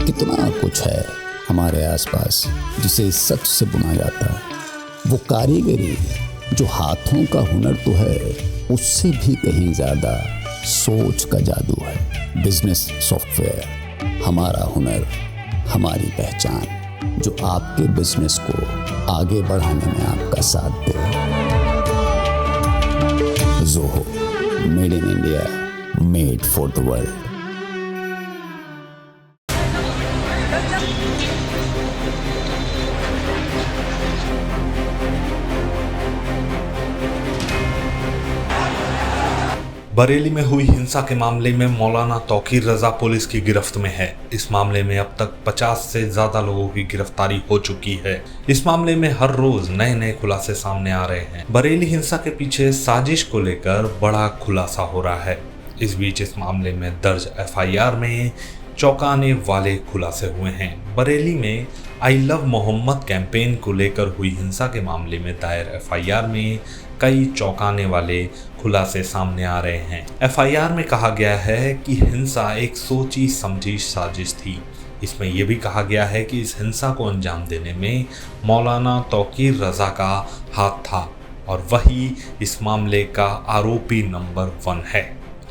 कितना कुछ है हमारे आसपास जिसे सच से बुना जाता है। वो कारीगरी जो हाथों का हुनर तो है, उससे भी कहीं ज़्यादा सोच का जादू है। बिजनेस सॉफ्टवेयर, हमारा हुनर, हमारी पहचान, जो आपके बिजनेस को आगे बढ़ाने में आपका साथ दे। Zoho, made in India, made for the world. Bareilly में हुई हिंसा के मामले में मौलाना तौकीर रजा पुलिस की गिरफ्त में है। इस मामले में अब तक 50 से ज्यादा लोगों की गिरफ्तारी हो चुकी है। इस मामले में हर रोज नए नए खुलासे सामने आ रहे हैं। बरेली हिंसा के पीछे साजिश को लेकर बड़ा खुलासा हो रहा है। इस बीच इस मामले में दर्ज FIR में चौंकाने वाले खुलासे हुए हैं। बरेली में आई लव मोहम्मद कैंपेन को लेकर हुई हिंसा के मामले में दायर FIR में कई चौंकाने वाले खुलासे सामने आ रहे हैं। FIR में कहा गया है कि हिंसा एक सोची समझी साजिश थी। इसमें यह भी कहा गया है कि इस हिंसा को अंजाम देने में मौलाना तौकीर रजा का हाथ था और वही इस मामले का आरोपी नंबर 1 है।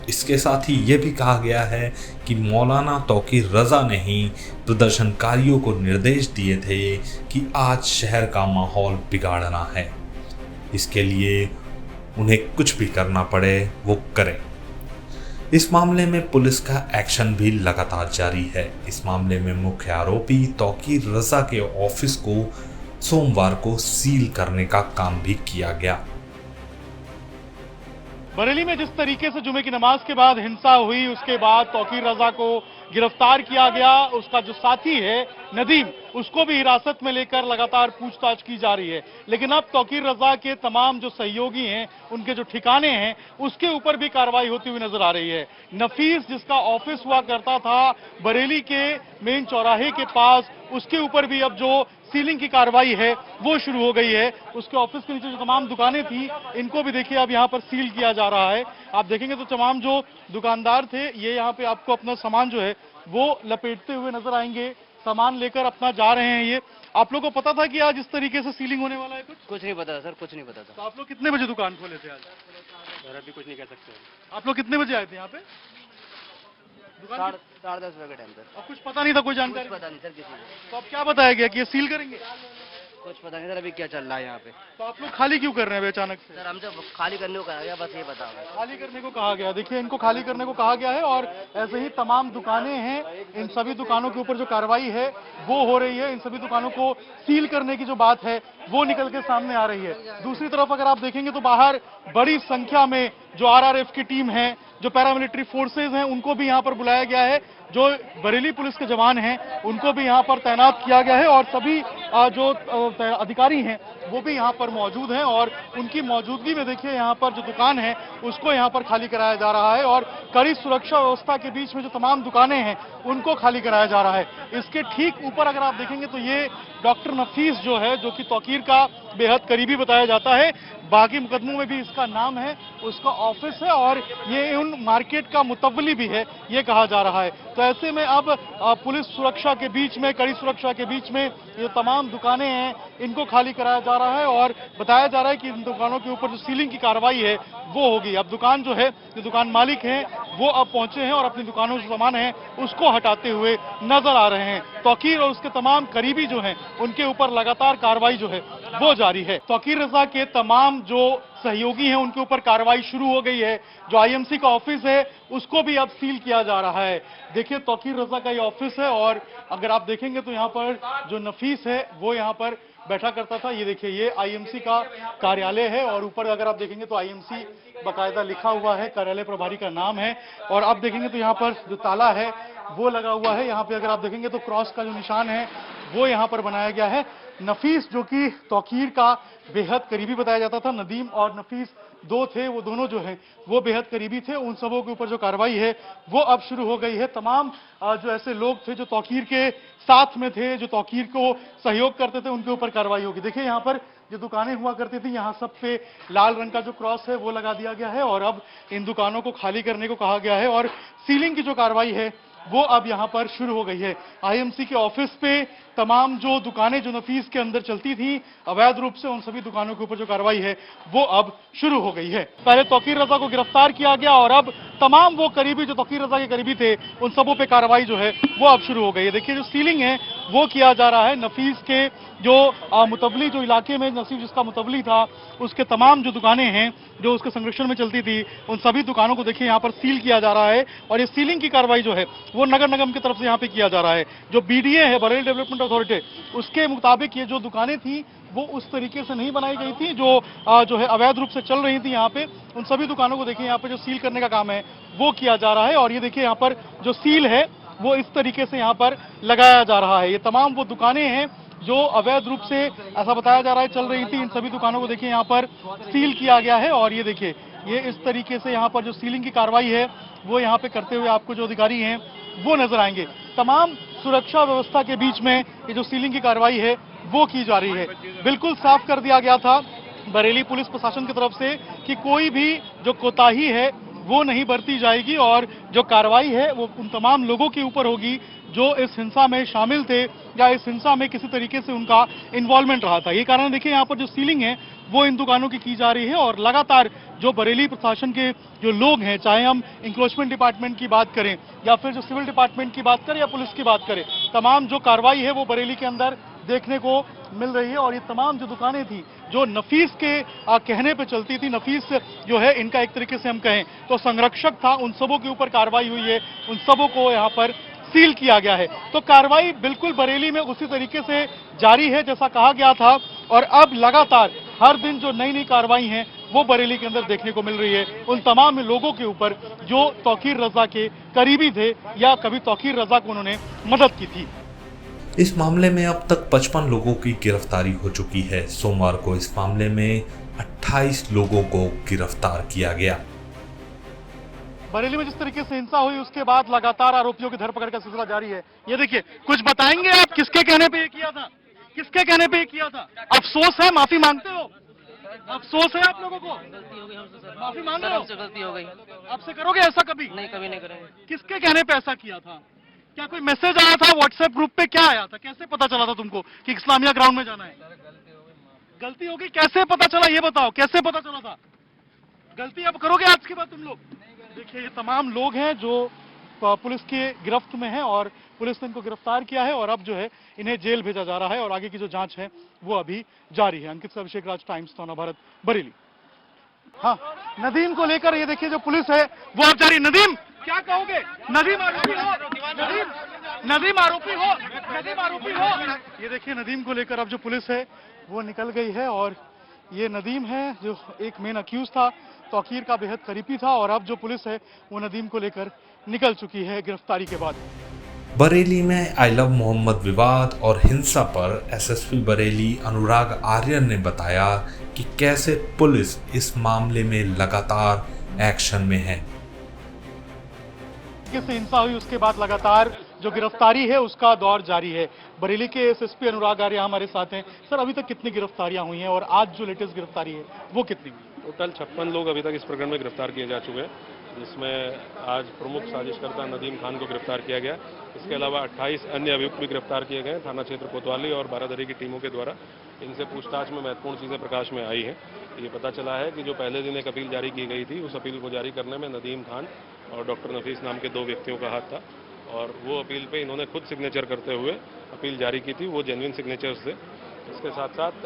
इसके साथ ही ये भी कहा गया है कि मौलाना तौकीर रजा ने ही प्रदर्शनकारियों को निर्देश दिए थे कि आज शहर का माहौल बिगाड़ना है, इसके लिए उन्हें कुछ भी करना पड़े वो करें। इस मामले में पुलिस का एक्शन भी लगातार जारी है। इस मामले में मुख्य आरोपी तौकीर रजा के ऑफिस को सोमवार को सील करने का काम भी किया गया। बरेली में जिस तरीके से जुमे की नमाज के बाद हिंसा हुई, उसके बाद तौकीर रजा को गिरफ्तार किया गया। उसका जो साथी है नदीम, उसको भी हिरासत में लेकर लगातार पूछताछ की जा रही है। लेकिन अब तौकीर रजा के तमाम जो सहयोगी हैं, उनके जो ठिकाने हैं, उसके ऊपर भी कार्रवाई होती हुई नजर आ रही है। नफीस, जिसका ऑफिस हुआ करता था बरेली के मेन चौराहे के पास, उसके ऊपर भी अब जो सीलिंग की कार्रवाई है वो शुरू हो गई है। उसके ऑफिस के नीचे जो तमाम दुकानें थी, इनको भी देखिए अब यहाँ पर सील किया जा रहा है। आप देखेंगे तो तमाम जो दुकानदार थे, ये यहाँ पे आपको अपना सामान जो है वो लपेटते हुए नजर आएंगे। सामान लेकर अपना जा रहे हैं। ये आप लोगों को पता था कि आज इस तरीके से सीलिंग होने वाला है? कुछ नहीं पता सर, कुछ नहीं पता था। तो आप लोग कितने बजे दुकान खोले थे आज? सर अभी कुछ नहीं कह सकते। आप लोग कितने बजे आए थे यहाँ पे? दुकान 10:30 बजे के टाइम सर। अब कुछ पता नहीं था, कोई जानकारी? पता नहीं सर किसी को। तो अब क्या बताया गया कि ये सील करेंगे? कुछ पता नहीं सर अभी क्या चल रहा है यहाँ पे। तो आप लोग खाली क्यों कर रहे हैं अचानक से? सर हमसे खाली करने को कहा गया, बस ये बता। खाली करने को कहा गया। देखिए, इनको खाली करने को कहा गया है और ऐसे ही तमाम दुकानें हैं। इन सभी दुकानों के ऊपर जो कार्रवाई है वो हो रही है। इन सभी दुकानों को सील करने की जो बात है वो निकल के सामने आ रही है। दूसरी तरफ अगर आप देखेंगे तो बाहर बड़ी संख्या में जो RRF की टीम है, जो पैरामिलिट्री फोर्सेज हैं, उनको भी यहाँ पर बुलाया गया है। जो बरेली पुलिस के जवान हैं उनको भी यहाँ पर तैनात किया गया है और सभी जो अधिकारी हैं वो भी यहाँ पर मौजूद हैं और उनकी मौजूदगी में देखिए यहाँ पर जो दुकान है उसको यहाँ पर खाली कराया जा रहा है और कड़ी सुरक्षा व्यवस्था के बीच में जो तमाम दुकानें हैं उनको खाली कराया जा रहा है। इसके ठीक ऊपर अगर आप देखेंगे तो ये डॉक्टर नफीस जो है, जो कि तौकीर का बेहद करीबी बताया जाता है, बाकी मुकदमों में भी इसका नाम है, उसका ऑफिस है और ये उन मार्केट का मुतव्वली भी है, ये कहा जा रहा है। तो ऐसे में अब पुलिस सुरक्षा के बीच में, कड़ी सुरक्षा के बीच में ये तमाम दुकानें हैं, इनको खाली कराया जा रहा है और बताया जा रहा है कि इन दुकानों के ऊपर जो सीलिंग की कार्रवाई है वो होगी। अब दुकान जो है, जो दुकान मालिक हैं वो अब पहुंचे हैं और अपनी दुकानों से सामान है उसको हटाते हुए नजर आ रहे हैं। तौकीर और उसके तमाम करीबी जो हैं उनके ऊपर लगातार कार्रवाई जो है वो जारी है। तौकीर रजा के तमाम जो सहयोगी हैं उनके ऊपर कार्रवाई शुरू हो गई है। जो IMC का ऑफिस है उसको भी अब सील किया जा रहा है। देखिए, तौकीर रजा का ये ऑफिस है और अगर आप देखेंगे तो यहाँ पर जो नफीस है वो यहाँ पर बैठा करता था। ये देखिए, ये IMC का कार्यालय है और ऊपर अगर आप देखेंगे तो IMC बाकायदा लिखा हुआ है, कार्यालय प्रभारी का नाम है। और आप देखेंगे तो यहाँ पर जो ताला है वो लगा हुआ है। यहाँ पे अगर आप देखेंगे तो क्रॉस का जो निशान है वो यहाँ पर बनाया गया है। नफीस, जो कि तौकीर का बेहद करीबी बताया जाता था, नदीम और नफीस दो थे, वो दोनों जो हैं वो बेहद करीबी थे। उन सबों के ऊपर जो कार्रवाई है वो अब शुरू हो गई है। तमाम जो ऐसे लोग थे जो तौकीर के साथ में थे, जो तौकीर को सहयोग करते थे, उनके ऊपर कार्रवाई होगी। देखिए, यहाँ पर जो दुकानें हुआ करती थी, यहाँ सब पे लाल रंग का जो क्रॉस है वो लगा दिया गया है और अब इन दुकानों को खाली करने को कहा गया है और सीलिंग की जो कार्रवाई है वो अब यहाँ पर शुरू हो गई है। आईएमसी के ऑफिस पे तमाम जो दुकानें जो नफीस के अंदर चलती थी अवैध रूप से, उन सभी दुकानों के ऊपर जो कार्रवाई है वो अब शुरू हो गई है। पहले तौकीर रजा को गिरफ्तार किया गया और अब तमाम वो करीबी जो तौकीर रजा के करीबी थे उन सबों पे कार्रवाई जो है वो अब शुरू हो गई है। देखिए जो सीलिंग है वो किया जा रहा है। नफीस के जो मुतवली जो इलाके में नसीब जिसका मुतवली था उसके तमाम जो दुकानें हैं जो उसके संरक्षण में चलती थी उन सभी दुकानों को देखिए यहाँ पर सील किया जा रहा है और ये सीलिंग की कार्रवाई जो है वो नगर निगम की तरफ से यहाँ पे किया जा रहा है। जो बीडीए है, बरेली डेवलपमेंट अथॉरिटी, उसके मुताबिक ये जो दुकानें थी वो उस तरीके से नहीं बनाई गई थी जो है अवैध रूप से चल रही थी यहाँ पे। उन सभी दुकानों को देखिए यहाँ पे जो सील करने का काम है वो किया जा रहा है और ये देखिए यहाँ पर जो सील है वो इस तरीके से यहाँ पर लगाया जा रहा है। ये तमाम वो दुकानें हैं जो अवैध रूप से ऐसा बताया जा रहा है चल रही थी। इन सभी दुकानों को देखिए यहाँ पर सील किया गया है और ये देखिए ये इस तरीके से यहाँ पर जो सीलिंग की कार्रवाई है वो यहाँ पे करते हुए आपको जो अधिकारी हैं वो नजर आएंगे। तमाम सुरक्षा व्यवस्था के बीच में ये जो सीलिंग की कार्रवाई है वो की जा रही है। बिल्कुल साफ कर दिया गया था बरेली पुलिस प्रशासन की तरफ से कि कोई भी जो कोताही है वो नहीं बरती जाएगी और जो कार्रवाई है वो उन तमाम लोगों के ऊपर होगी जो इस हिंसा में शामिल थे या इस हिंसा में किसी तरीके से उनका इन्वॉल्वमेंट रहा था। ये कारण देखिए यहाँ पर जो सीलिंग है वो इन दुकानों की जा रही है और लगातार जो बरेली प्रशासन के जो लोग हैं, चाहे हम इंक्रोचमेंट डिपार्टमेंट की बात करें या फिर जो सिविल डिपार्टमेंट की बात करें या पुलिस की बात करें, तमाम जो कार्रवाई है वो बरेली के अंदर देखने को मिल रही है। और ये तमाम जो दुकानें थी जो नफीस के कहने पे चलती थी, नफीस जो है इनका एक तरीके से हम कहें तो संरक्षक था, उन सबों के ऊपर कार्रवाई हुई है, उन सबों को यहाँ पर सील किया गया है। तो कार्रवाई बिल्कुल बरेली में उसी तरीके से जारी है जैसा कहा गया था और अब लगातार हर दिन जो नई नई कार्रवाई हैं वो बरेली के अंदर देखने को मिल रही है उन तमाम लोगों के ऊपर जो तौकीर रजा के करीबी थे या कभी तौकीर रजा को उन्होंने मदद की थी। इस मामले में अब तक 55 लोगों की गिरफ्तारी हो चुकी है। सोमवार को इस मामले में 28 लोगों को गिरफ्तार किया गया। बरेली में जिस तरीके से हिंसा हुई उसके बाद लगातार आरोपियों की धरपकड़ का सिलसिला जारी है। ये देखिए, कुछ बताएंगे आप किसके कहने पे ये किया था, किसके कहने पे ये किया था? अफसोस है, माफी मांगते हो? अफसोस है आप लोगों को? माफी मांग रहे हो? गलती हो गई। आपसे करोगे ऐसा कभी? नहीं, कभी नहीं करेंगे। किसके कहने पे ऐसा किया था? क्या कोई मैसेज आया था व्हाट्सएप ग्रुप पे? क्या आया था? कैसे पता चला था तुमको कि इस्लामिया ग्राउंड में जाना है? गलती हो गई, कैसे पता चला ये बताओ, कैसे पता चला था? गलती अब करोगे आज के बाद तुम लोग? देखिए, ये तमाम लोग हैं जो पुलिस के गिरफ्त में हैं और पुलिस ने इनको गिरफ्तार किया है और अब जो है इन्हें जेल भेजा जा रहा है और आगे की जो जांच है वो अभी जारी है। अंकित से अभिषेक राज, टाइम्स नव भारत, बरेली। हाँ, नदीम को लेकर ये देखिए जो पुलिस है वो अब जारी। नदीम, क्या कहोगे? नदीम आरोपी हो? नदीम आरोपी हो? नदीम आरोपी हो? ये देखिए नदीम को लेकर अब जो पुलिस है वो निकल गई है और ये नदीम है जो एक मेन अक्यूज था, तौकीर का बेहद करीबी था और अब जो पुलिस है वो नदीम को लेकर निकल चुकी है गिरफ्तारी के बाद। बरेली में आई लव मोहम्मद विवाद और हिंसा पर एसएसपी बरेली अनुराग आर्यन ने बताया कि कैसे पुलिस इस मामले में लगातार एक्शन में है। से हिंसा हुई उसके बाद लगातार जो गिरफ्तारी है उसका दौर जारी है। बरेली के एसएसपी अनुराग आर्य हमारे साथ हैं। सर, अभी तक कितनी गिरफ्तारियां हुई हैं और आज जो लेटेस्ट गिरफ्तारी है वो कितनी हुई? टोटल 56 लोग अभी तक इस प्रकरण में गिरफ्तार किए जा चुके हैं, जिसमें आज प्रमुख साजिशकर्ता नदीम खान को गिरफ्तार किया गया। इसके अलावा 28 अन्य अभियुक्त भी गिरफ्तार किए गए थाना क्षेत्र कोतवाली और बारादरी की टीमों के द्वारा। इनसे पूछताछ में महत्वपूर्ण चीज़ें प्रकाश में आई हैं। ये पता चला है कि जो पहले दिन एक अपील जारी की गई थी उस अपील को जारी करने में नदीम खान और डॉक्टर नफीस नाम के 2 व्यक्तियों का हाथ था और वो अपील पे इन्होंने खुद सिग्नेचर करते हुए अपील जारी की थी। वो जेन्युइन सिग्नेचर्स थे। इसके साथ साथ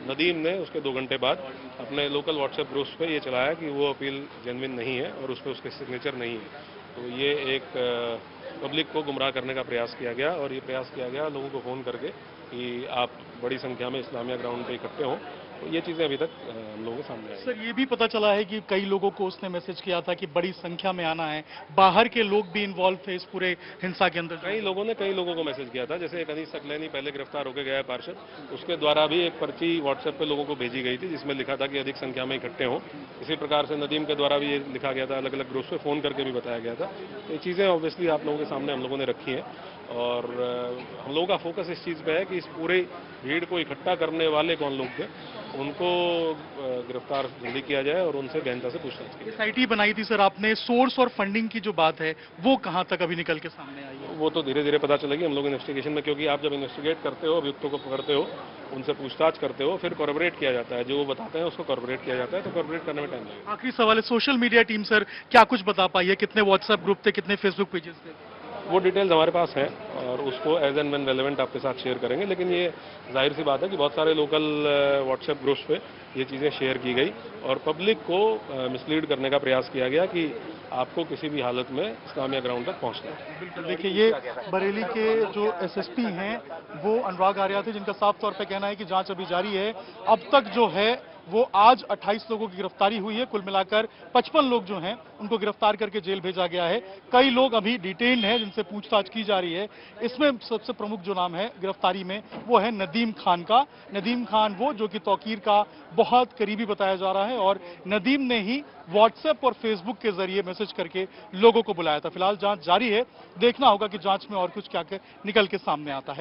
नदीम ने उसके 2 घंटे बाद अपने लोकल व्हाट्सएप ग्रुप्स पे ये चलाया कि वो अपील जेन्युइन नहीं है और उस पर उसके सिग्नेचर नहीं है। तो ये एक पब्लिक को गुमराह करने का प्रयास किया गया और ये प्रयास किया गया लोगों को फ़ोन करके कि आप बड़ी संख्या में इस्लामिया ग्राउंड पे इकट्ठे हों। तो ये चीज़ें अभी तक हम लोगों के सामने आई। सर, ये भी पता चला है कि कई लोगों को उसने मैसेज किया था कि बड़ी संख्या में आना है, बाहर के लोग भी इन्वॉल्व थे इस पूरे हिंसा के अंदर। कई लोगों को मैसेज किया था, जैसे एक अनीस सकलैनी पहले गिरफ्तार होकर गया है पार्षद, उसके द्वारा भी एक पर्ची व्हाट्सएप पे लोगों को भेजी गई थी जिसमें लिखा था कि अधिक संख्या में इकट्ठे हों। इसी प्रकार से नदीम के द्वारा भी ये लिखा गया था, अलग अलग ग्रुप्स पे फ़ोन करके भी बताया गया था। तो ये चीज़ें ऑब्वियसली आप लोगों के सामने हम लोगों ने रखी हैं और हम लोगों का फोकस इस चीज़ पे है कि इस पूरे भीड़ को इकट्ठा करने वाले कौन लोग थे उनको गिरफ्तार जल्दी किया जाए और उनसे गहनता से पूछताछ की। एसआईटी बनाई थी सर आपने, सोर्स और फंडिंग की जो बात है वो कहां तक अभी निकल के सामने आई है? वो तो धीरे धीरे पता चलेगी हम लोग इन्वेस्टिगेशन में, क्योंकि आप जब इन्वेस्टिगेट करते हो, अभियुक्तों को पकड़ते हो, उनसे पूछताछ करते हो, फिर कॉर्पोरेट किया जाता है, जो वो बताते हैं उसको कॉर्पोरेट किया जाता है, तो कॉर्पोरेट करने में टाइम लगेगा। आखिरी सवाल है, सोशल मीडिया टीम सर क्या कुछ बता पाई है? कितने व्हाट्सएप ग्रुप थे, कितने फेसबुक पेजेस थे? वो डिटेल्स हमारे पास हैं और उसको एज एंड व्हेन रेलेवेंट आपके साथ शेयर करेंगे, लेकिन ये जाहिर सी बात है कि बहुत सारे लोकल व्हाट्सएप ग्रुप्स पे ये चीज़ें शेयर की गई और पब्लिक को मिसलीड करने का प्रयास किया गया कि आपको किसी भी हालत में इस्लामिया ग्राउंड तक पहुंचना है। बिल्कुल, देखिए ये बरेली के जो एसएसपी हैं वो अनुराग आर्या थे, जिनका साफ तौर पे कहना है कि जांच अभी जारी है। अब तक जो है वो आज 28 लोगों की गिरफ्तारी हुई है, कुल मिलाकर 55 लोग जो हैं उनको गिरफ्तार करके जेल भेजा गया है। कई लोग अभी डिटेन्ड हैं जिनसे पूछताछ की जा रही है। इसमें सबसे प्रमुख जो नाम है गिरफ्तारी में वो है नदीम खान का। नदीम खान वो जो कि तौकीर का बहुत करीबी बताया जा रहा है और नदीम ने ही व्हाट्सएप और फेसबुक के जरिए मैसेज करके लोगों को बुलाया था। फिलहाल जांच जारी है, देखना होगा कि जांच में और कुछ क्या निकल के सामने आता है।